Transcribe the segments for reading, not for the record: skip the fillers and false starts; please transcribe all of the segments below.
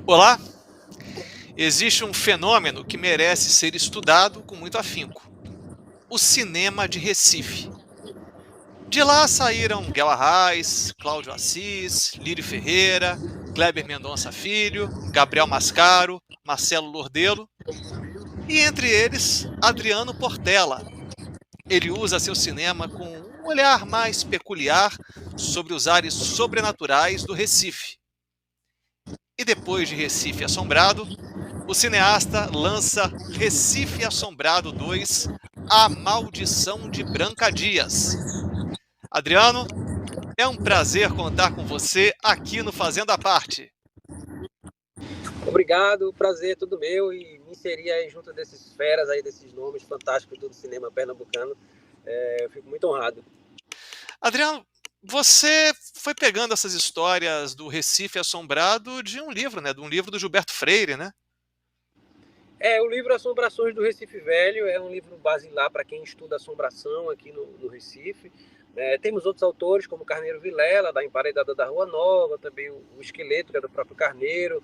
Olá! Existe um fenômeno que merece ser estudado com muito afinco: o cinema de Recife. De lá saíram Guel Arraes, Cláudio Assis, Lírio Ferreira, Kleber Mendonça Filho, Gabriel Mascaro, Marcelo Lordelo e, entre eles, Adriano Portela. Ele usa seu cinema com um olhar mais peculiar sobre os ares sobrenaturais do Recife. E depois de Recife Assombrado, o cineasta lança Recife Assombrado 2, A Maldição de Branca Dias. Adriano, é um prazer contar com você aqui no Fazendo a Parte. Obrigado, prazer é todo meu e me inserir aí junto desses feras aí, desses nomes fantásticos do cinema pernambucano. Eu fico muito honrado. Adriano, você foi pegando essas histórias do Recife Assombrado de um livro, né? De um livro do Gilberto Freire, né? O livro Assombrações do Recife Velho é um livro basilar para quem estuda assombração aqui no Recife. Temos outros autores, como Carneiro Vilela, da Emparedada da Rua Nova, também o Esqueleto, que é do próprio Carneiro,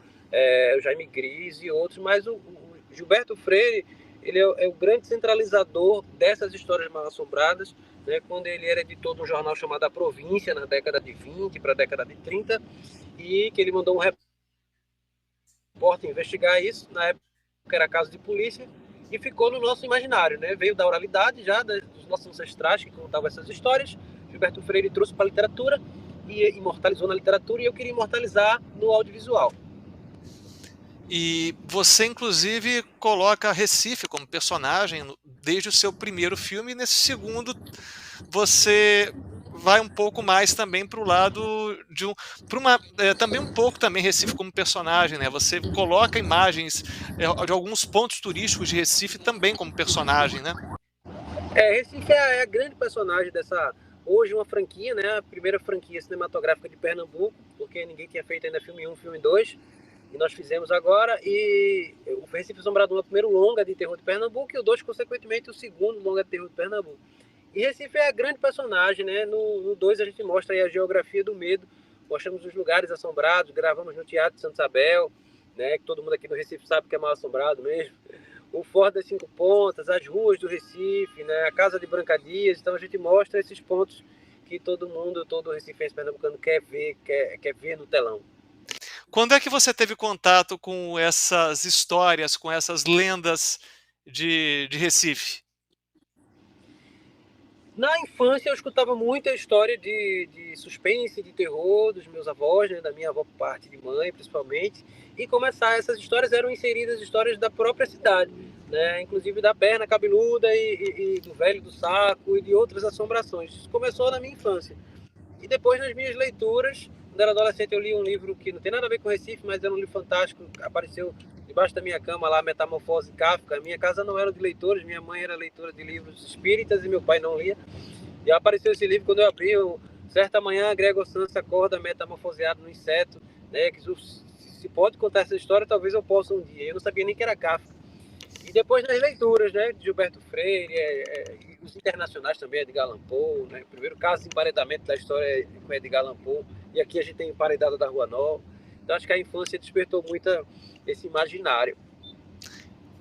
o Jaime Gris e outros, mas o Gilberto Freire ele é o grande centralizador dessas histórias mal assombradas, né, quando ele era editor de um jornal chamado A Província, na década de 20 para a década de 30, e que ele mandou um repórter investigar isso, na época que era caso de polícia, e ficou no nosso imaginário, né? Veio da oralidade já, dos nossos ancestrais que contavam essas histórias. Gilberto Freire trouxe para a literatura e imortalizou na literatura, e eu queria imortalizar no audiovisual. E você, inclusive, coloca Recife como personagem desde o seu primeiro filme, e nesse segundo você vai um pouco mais também para o lado de também um pouco também Recife como personagem, né? Você coloca imagens de alguns pontos turísticos de Recife também como personagem, né? Recife é a grande personagem dessa, hoje uma franquia, né? A primeira franquia cinematográfica de Pernambuco, porque ninguém tinha feito ainda filme 1, filme 2, e nós fizemos agora, e o Recife Assombrado é o primeiro longa de terror de Pernambuco, e o 2, consequentemente, o segundo longa de terror de Pernambuco. E Recife é a grande personagem, né? No 2 a gente mostra aí a geografia do medo, mostramos os lugares assombrados, gravamos no Teatro de Santa Isabel, né? Que todo mundo aqui no Recife sabe que é mal assombrado mesmo. O Forte das Cinco Pontas, as ruas do Recife, né? A Casa de Branca Dias. Então a gente mostra esses pontos que todo mundo, todo recifense pernambucano quer ver no telão. Quando é que você teve contato com essas histórias, com essas lendas de Recife? Na infância eu escutava muita história de suspense, de terror dos meus avós, né, da minha avó por parte de mãe, principalmente, e começar essas histórias eram inseridas histórias da própria cidade, né, inclusive da perna cabeluda e do velho do saco e de outras assombrações. Isso começou na minha infância. E depois, nas minhas leituras, quando era adolescente, eu li um livro que não tem nada a ver com Recife, mas era um livro fantástico, apareceu debaixo da minha cama lá, Metamorfose Kafka. Minha casa não era de leitores, minha mãe era leitora de livros espíritas e meu pai não lia. E apareceu esse livro quando eu abri, certa manhã, Gregor Samsa acorda metamorfoseado no inseto, né, que se pode contar essa história, talvez eu possa um dia. Eu não sabia nem que era Kafka. E depois nas leituras, né, de Gilberto Freire, e os internacionais também, Edgar Allan Poe, né, o primeiro caso de emparedamento da história é com Edgar Allan Poe, e aqui a gente tem Emparedado da Rua Nova. Então acho que a infância despertou muito esse imaginário.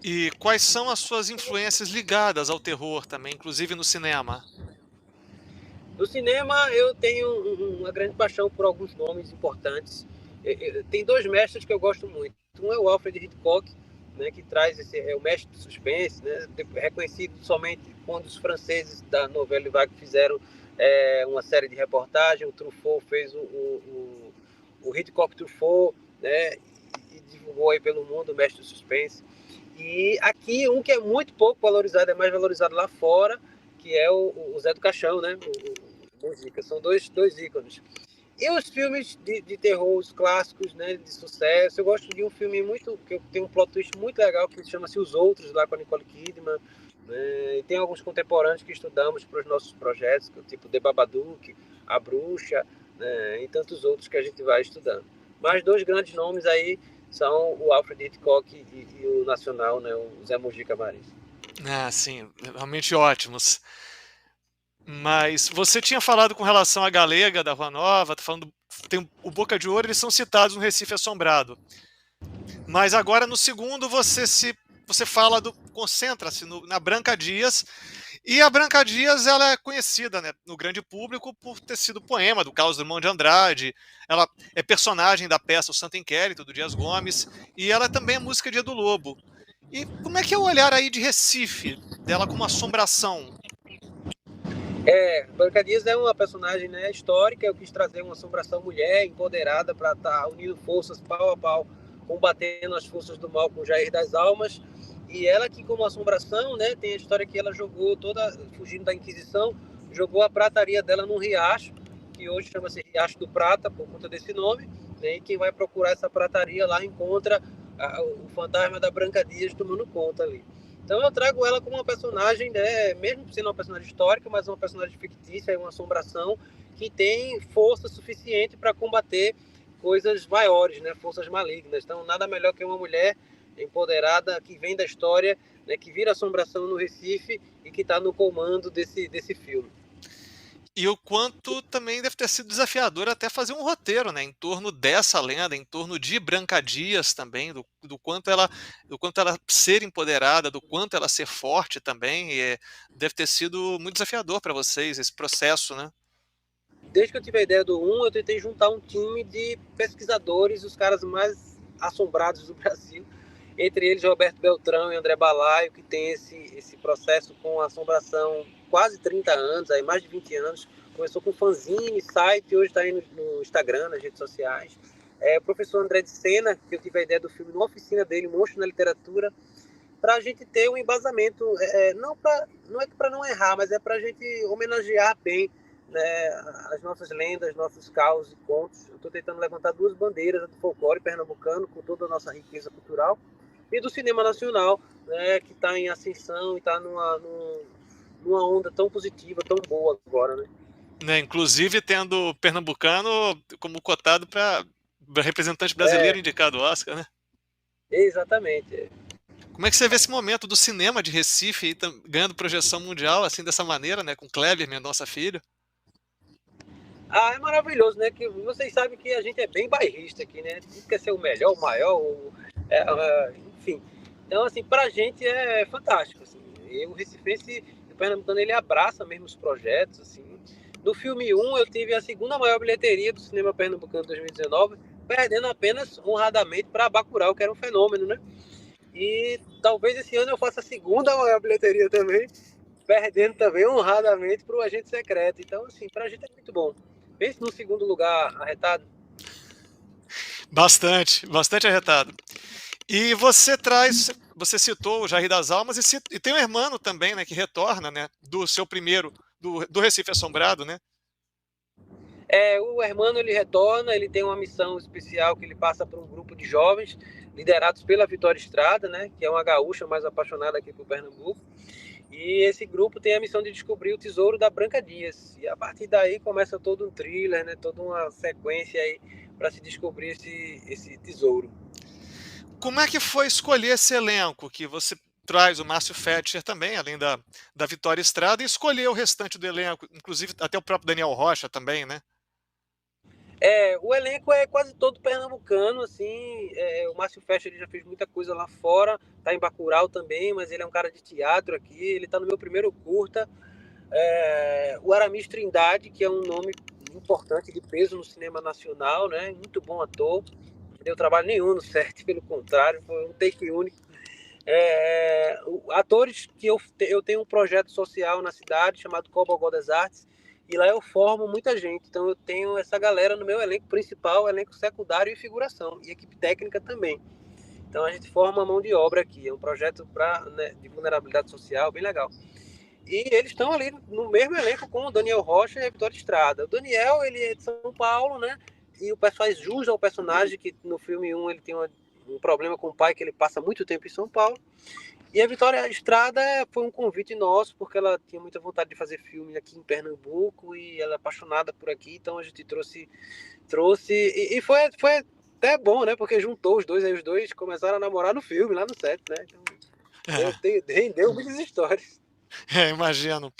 E quais são as suas influências ligadas ao terror também, inclusive no cinema? No cinema eu tenho uma grande paixão por alguns nomes importantes. Tem dois mestres que eu gosto muito. Um é o Alfred Hitchcock, né, que traz é o mestre do suspense, né, reconhecido somente quando os franceses da Nouvelle Vague fizeram uma série de reportagens. O Truffaut fez o Hitchcock Truffaut, né, e divulgou aí pelo mundo o mestre do suspense. E aqui um que é muito pouco valorizado, é mais valorizado lá fora, que é o Zé do Caixão, né? O Mujica. São dois ícones. E os filmes de terror, os clássicos, né, de sucesso. Eu gosto de um filme que tem um plot twist muito legal, que chama-se Os Outros, lá com a Nicole Kidman. Né? E tem alguns contemporâneos que estudamos para os nossos projetos, tipo The Babadook, A Bruxa, né, e tantos outros que a gente vai estudando. Mas dois grandes nomes aí são o Alfred Hitchcock e o nacional, né, o Zé Mujica Marins. Ah, sim, realmente ótimos. Mas você tinha falado com relação à Galega da Rua Nova, tá falando, tem o Boca de Ouro, eles são citados no Recife Assombrado. Mas agora no segundo você fala concentra-se na Branca Dias, e a Branca Dias ela é conhecida, né, no grande público por ter sido poema do Carlos Drummond de Andrade. Ela é personagem da peça O Santo Inquérito do Dias Gomes, e ela também é música de Edu Lobo. E como é que é o olhar aí de Recife dela como assombração? Branca Dias é uma personagem, né, histórica. Eu quis trazer uma assombração mulher empoderada para estar unindo forças pau a pau, combatendo as forças do mal com Jair das Almas. E ela que, como assombração, né, tem a história que ela jogou toda, fugindo da Inquisição, jogou a prataria dela num riacho, que hoje chama-se Riacho do Prata, por conta desse nome, né, e quem vai procurar essa prataria lá encontra o fantasma da Branca Dias tomando conta ali. Então eu trago ela como uma personagem, né, mesmo sendo uma personagem histórica, mas uma personagem fictícia, uma assombração que tem força suficiente para combater coisas maiores, né, forças malignas. Então nada melhor que uma mulher empoderada que vem da história, né, que vira assombração no Recife e que está no comando desse filme. E o quanto também deve ter sido desafiador até fazer um roteiro, né, em torno dessa lenda, em torno de Branca Dias também, do quanto ela ser empoderada, do quanto ela ser forte também, deve ter sido muito desafiador para vocês esse processo, né? Desde que eu tive a ideia do 1, eu tentei juntar um time de pesquisadores, os caras mais assombrados do Brasil, entre eles Roberto Beltrão e André Balaio, que tem esse processo com assombração quase 30 anos, aí mais de 20 anos. Começou com fanzine, site, hoje está aí no Instagram, nas redes sociais. O professor André de Sena, que eu tive a ideia do filme na oficina dele, Monstro na Literatura, para a gente ter um embasamento, não é para não errar, mas é para a gente homenagear bem, né, as nossas lendas, nossos causos e contos. Eu estou tentando levantar duas bandeiras do folclore pernambucano, com toda a nossa riqueza cultural, e do cinema nacional, né, que está em ascensão e está numa onda tão positiva, tão boa agora, né? Né, inclusive tendo pernambucano como cotado para representante brasileiro É, indicado ao Oscar, né? exatamente. Como é que você vê esse momento do cinema de Recife aí, ganhando projeção mundial assim dessa maneira, né, com Kleber Mendonça Filho? É maravilhoso, né? Que vocês sabem que a gente é bem bairrista aqui, né? Tudo quer ser o melhor, o maior, enfim. Então, assim, pra gente é fantástico, assim. E o recifense, o pernambucano, ele abraça mesmo os projetos, assim. No filme 1, eu tive a segunda maior bilheteria do cinema pernambucano 2019, perdendo apenas honradamente para Bacurau, que era um fenômeno, né? E talvez esse ano eu faça a segunda maior bilheteria também, perdendo também honradamente para o Agente Secreto. Então, assim, para a gente é muito bom. Pense no segundo lugar arretado. Bastante, bastante arretado. E você citou o Jair das Almas e tem o Hermano também, né, que retorna, né, do seu primeiro, do Recife Assombrado, né? O Hermano, ele retorna, ele tem uma missão especial que ele passa para um grupo de jovens liderados pela Vitória Estrada, né, que é uma gaúcha mais apaixonada aqui por Pernambuco. E esse grupo tem a missão de descobrir o tesouro da Branca Dias. E a partir daí começa todo um thriller, né, toda uma sequência aí para se descobrir esse tesouro. Como é que foi escolher esse elenco que você traz o Márcio Fetcher também, além da Vitória Estrada, e escolher o restante do elenco, inclusive até o próprio Daniel Rocha também, né? O elenco é quase todo pernambucano, assim. O Márcio Festa ele já fez muita coisa lá fora, tá em Bacurau também, mas ele é um cara de teatro aqui. Ele tá no meu primeiro curta. O Aramis Trindade, que é um nome importante de peso no cinema nacional, né? Muito bom ator. Não deu trabalho nenhum no set, pelo contrário, foi um take único. Atores que eu tenho um projeto social na cidade chamado Cobogó das Artes, e lá eu formo muita gente. Então eu tenho essa galera no meu elenco principal, elenco secundário e figuração, e equipe técnica também. Então a gente forma a mão de obra aqui. É um projeto de vulnerabilidade social bem legal. E eles estão ali no mesmo elenco com o Daniel Rocha e a Vitória Estrada. O Daniel, ele é de São Paulo, né? E o faz jus ao personagem que no filme 1 ele tem um problema com o pai, que ele passa muito tempo em São Paulo. E a Vitória Estrada foi um convite nosso, porque ela tinha muita vontade de fazer filme aqui em Pernambuco e ela é apaixonada por aqui, então a gente trouxe e foi até bom, né? Porque juntou os dois, aí os dois começaram a namorar no filme, lá no set, né? Então, rendeu muitas histórias. Imagino.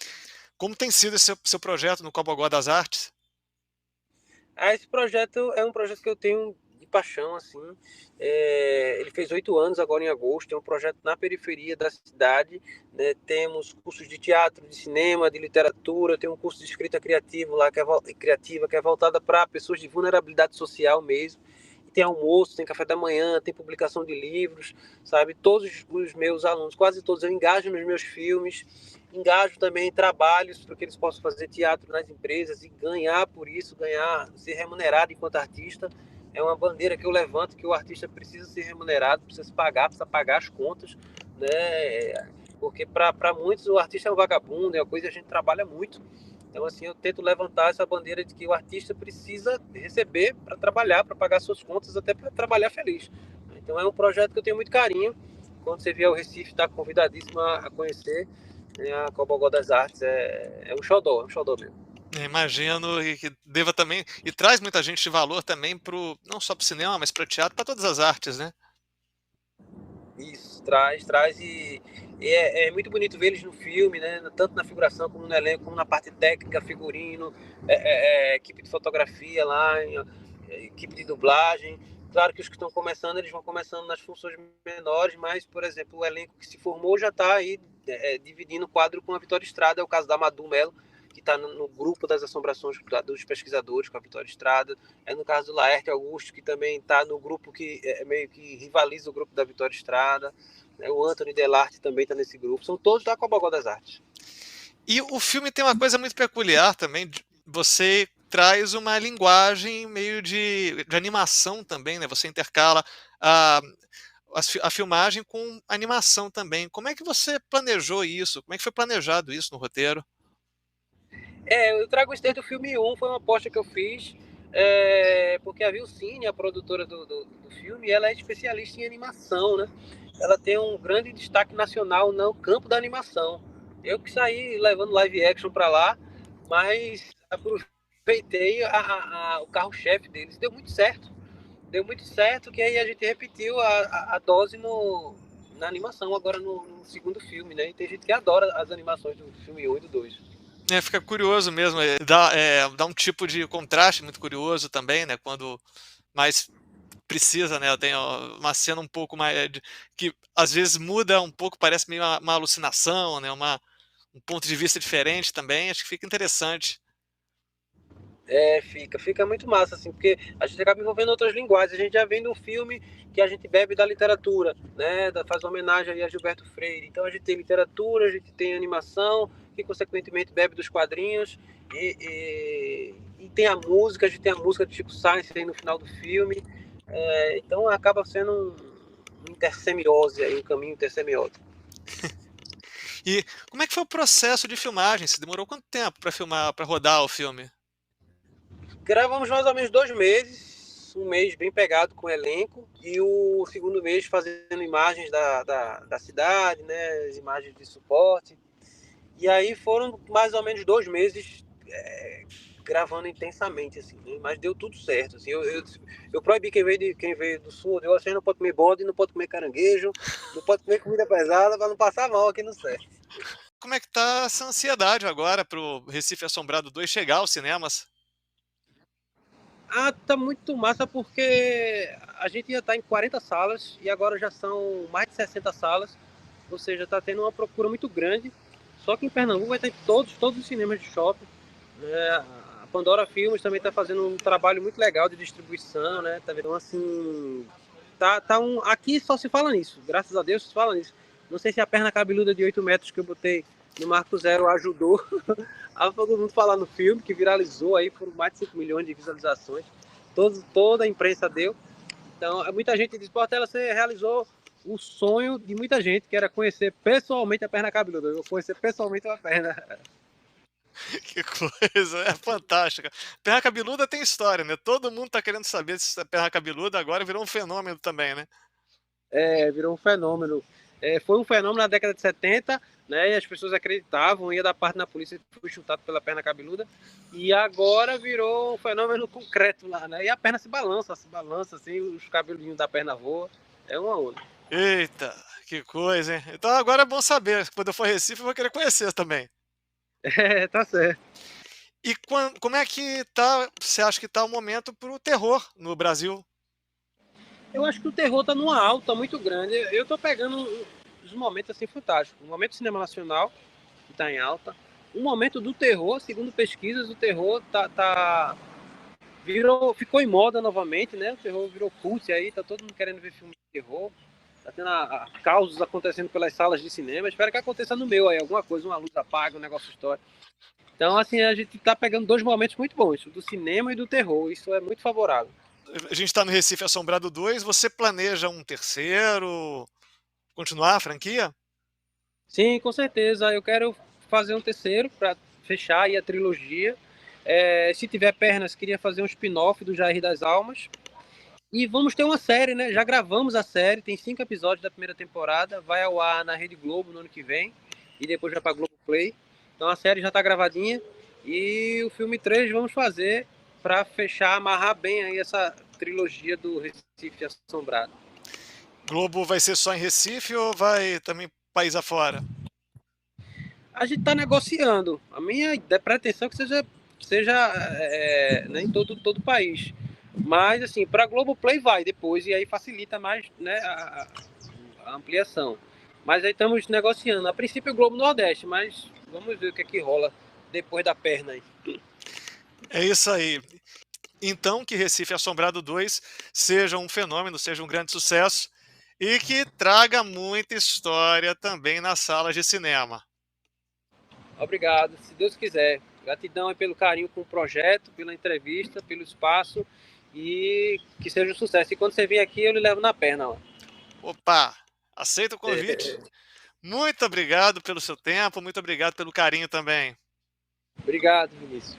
Como tem sido esse seu projeto no Cobogó das Artes? Esse projeto é um projeto que eu tenho de paixão, assim. fez 8 anos agora em agosto, é um projeto na periferia da cidade, né? Temos cursos de teatro, de cinema, de literatura, tem um curso de escrita criativa lá, criativa, que é voltada para pessoas de vulnerabilidade social mesmo. Tem almoço, tem café da manhã, tem publicação de livros, sabe? Todos os meus alunos, quase todos, eu engajo nos meus filmes, engajo também em trabalhos para que eles possam fazer teatro nas empresas e ganhar por isso, ganhar, ser remunerado enquanto artista. É uma bandeira que eu levanto, que o artista precisa ser remunerado, precisa pagar as contas, né? Porque para muitos o artista é um vagabundo, é uma coisa que a gente trabalha muito. Então, assim, eu tento levantar essa bandeira de que o artista precisa receber para trabalhar, para pagar suas contas, até para trabalhar feliz. Então, é um projeto que eu tenho muito carinho. Quando você vier ao Recife, está convidadíssimo a conhecer, né, a Cobogó das Artes. É um xodó mesmo. Imagino que deva também, e traz muita gente de valor também pro, não só para o cinema, mas para o teatro, para todas as artes, né? Isso, traz e é muito bonito ver eles no filme, né? Tanto na figuração como no elenco, como na parte técnica, figurino, equipe de fotografia lá, equipe de dublagem. Claro que os que estão começando, eles vão começando nas funções menores, mas, por exemplo, o elenco que se formou já está aí dividindo o quadro com a Vitória Estrada, é o caso da Madu Melo, que está no grupo das assombrações dos pesquisadores com a Vitória Estrada. É no caso do Laerte Augusto, que também está no grupo que meio que rivaliza o grupo da Vitória Estrada. O Anthony Delarte também está nesse grupo. São todos da Cobogó das Artes. E o filme tem uma coisa muito peculiar também. Você traz uma linguagem meio de animação também, né? Você intercala a filmagem com animação também. Como é que você planejou isso? Como é que foi planejado isso no roteiro? Eu trago isso desde o filme 1, foi uma aposta que eu fiz, porque a Vilcine, a produtora do filme, ela é especialista em animação, né? Ela tem um grande destaque nacional no campo da animação. Eu que saí levando live action para lá, mas aproveitei o carro-chefe deles. Deu muito certo, que aí a gente repetiu a dose na animação, agora no segundo filme, né? E tem gente que adora as animações do filme 1 e do 2. Fica curioso mesmo, dá um tipo de contraste muito curioso também, né? Quando mais precisa, né? Tem uma cena um pouco mais que às vezes muda um pouco, parece meio uma alucinação, né? Um ponto de vista diferente também. Acho que fica interessante. Fica muito massa, assim, porque a gente acaba envolvendo outras linguagens. A gente já vem de um filme que a gente bebe da literatura, né? Faz homenagem aí a Gilberto Freire. Então a gente tem literatura, a gente tem animação, que consequentemente bebe dos quadrinhos, e tem a música, a gente tem a música de Chico Sainz aí no final do filme. Então acaba sendo um intersemiose aí, um caminho intersemiótico. E como é que foi o processo de filmagem? Você demorou quanto tempo para filmar, para rodar o filme? Gravamos mais ou menos 2 meses, um mês bem pegado com o elenco, e o segundo mês fazendo imagens da cidade, né, as imagens de suporte. E aí foram mais ou menos 2 meses gravando intensamente, assim, né? Mas deu tudo certo. Assim, eu proibi quem veio do sul, eu assim, não pode comer bode, não pode comer caranguejo, não pode comer comida pesada para não passar mal aqui no set. Como é que tá essa ansiedade agora para o Recife Assombrado 2 chegar aos cinemas? Tá muito massa porque a gente ia estar em 40 salas e agora já são mais de 60 salas, ou seja, está tendo uma procura muito grande. Só que em Pernambuco vai ter todos os cinemas de shopping, né? A Pandora Filmes também está fazendo um trabalho muito legal de distribuição, né? Então, assim, aqui só se fala nisso, graças a Deus se fala nisso. Não sei se a perna cabeluda de 8 metros que eu botei no Marco Zero ajudou a todo mundo falar no filme, que viralizou aí, foram mais de 5 milhões de visualizações. Toda a imprensa deu. Então, muita gente diz, Portela, você realizou o sonho de muita gente, que era conhecer pessoalmente a perna cabeluda. Eu vou conhecer pessoalmente uma perna. Que coisa, é fantástica. Perna cabeluda tem história, né? Todo mundo tá querendo saber se é perna cabeluda, agora virou um fenômeno também, né? Virou um fenômeno. Foi um fenômeno na década de 70, né? E as pessoas acreditavam, ia dar parte na polícia, foi chutado pela perna cabeluda. E agora virou um fenômeno concreto lá, né? E a perna se balança assim, os cabelinhos da perna voam. É uma onda. Eita, que coisa, hein? Então agora é bom saber. Quando eu for a Recife, eu vou querer conhecer também. Tá certo. E como é que tá? Você acha que tá o momento pro terror no Brasil? Eu acho que o terror tá numa alta muito grande. Eu tô pegando uns momentos assim fantásticos. O momento do cinema nacional, que tá em alta. O momento do terror, segundo pesquisas, o terror ficou em moda novamente, né? O terror virou cult aí, tá todo mundo querendo ver filme de terror. Tá tendo causos acontecendo pelas salas de cinema. Espero que aconteça no meu aí, alguma coisa, uma luz apaga, um negócio histórico. Então, assim, a gente tá pegando dois momentos muito bons, do cinema e do terror. Isso é muito favorável. A gente está no Recife Assombrado 2. Você planeja um terceiro? Continuar a franquia? Sim, com certeza. Eu quero fazer um terceiro para fechar aí a trilogia. Se tiver pernas, queria fazer um spin-off do Jair das Almas. E vamos ter uma série, né? Já gravamos a série, tem 5 episódios da primeira temporada, vai ao ar na Rede Globo no ano que vem, e depois já para Globoplay. Então a série já está gravadinha. E o filme 3 vamos fazer para fechar, amarrar bem aí essa trilogia do Recife Assombrado. Globo vai ser só em Recife ou vai também país afora? A gente está negociando. A minha pretensão é que seja né, em todo o país. Mas, assim, para a Globoplay vai depois, e aí facilita mais, né, a ampliação. Mas aí estamos negociando. A princípio, o Globo Nordeste, mas vamos ver o que é que rola depois da perna aí. É isso aí. Então, que Recife Assombrado 2 seja um fenômeno, seja um grande sucesso e que traga muita história também nas salas de cinema. Obrigado, se Deus quiser. Gratidão aí pelo carinho com o projeto, pela entrevista, pelo espaço e que seja um sucesso. E quando você vir aqui, eu lhe levo na perna. Ó. Opa, aceita o convite. Muito obrigado pelo seu tempo, muito obrigado pelo carinho também. Obrigado, Vinícius.